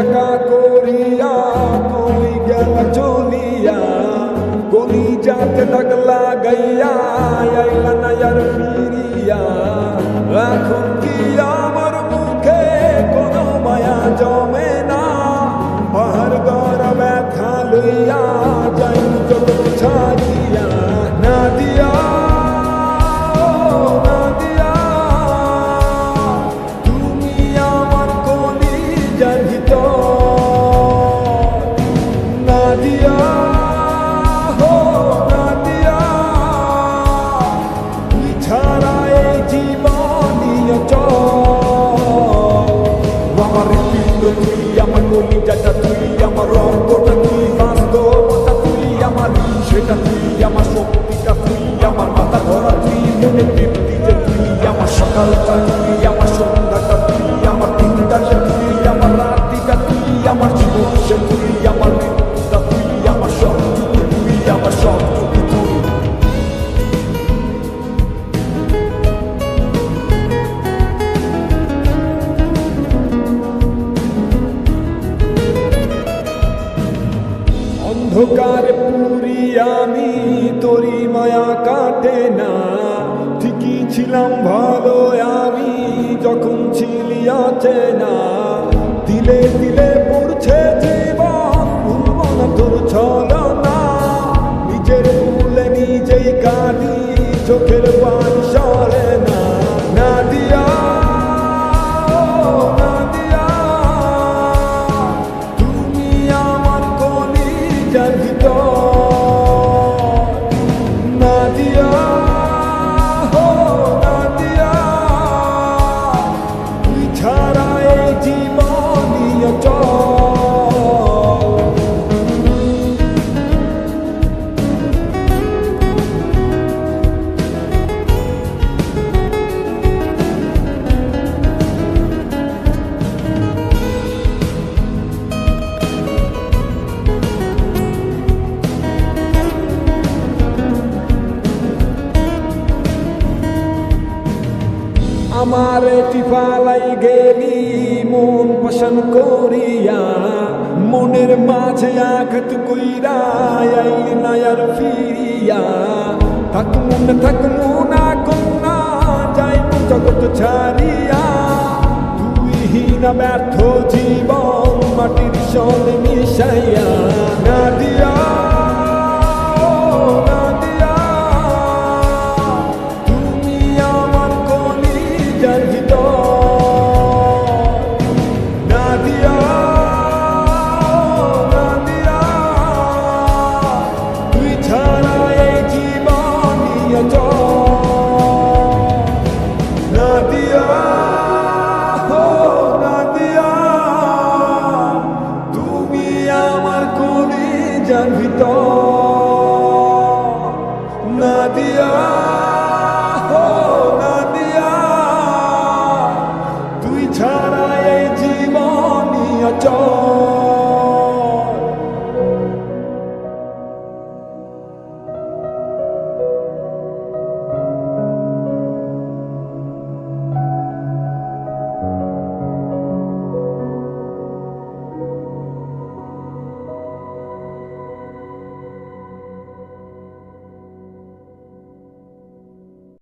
একা করিয়া কই গেল চলিয়া গলি যাতে দাগ লাগাইয়া আইলা না আর ফিরিয়া এখন কি আমার মুখে কোনো মায়া জমে না পাহাড় গড় ব্যথা লইয়া যাই জগৎ ছাড়িয়া না দিয়া কলিজাটা তুই আমার রক্তটা তুই বাস্তবতা তুই আমার সেটা তুই আমার শক্তিটা তুই আমার মাথা ধরা তুই মনে তৃপ্তি যে তুই আমার সকালটা তুই আমার সন্ধ্যাটা তুই আমার দিনটা যে তুই আমার রাত্রিটা তুই আমার জীবন সে তুই আমার মৃত্যুটা তুই আমার সব তুই আমার সব তুই অন্ধকার পুরি আমি তোরি মায়া কাটে না ঠিকই ছিলাম ভালো আমি যখন ছিলি অচেনা দিলে দিলে পড়ছে জীবন ভুলব না তোর ছলনা নিজের ভুলে নিজেই কাঁদি চোখের পানি সরে না না দিয়া আমার টিফালাই গেলি মন পছন্দ করিয়া মনের মাঝে আঘাত কইরা আইলি না আর ফিরিয়া থাকমু না কন্যা যাইব জগৎ ছাড়িয়া তুই হীনা ব্যর্থ জীবন মাটির সঙ্গে মিশাইয়া না দিয়া নাদিয়া নাদিয়া তুই ছাড়া এই জীবন অচল।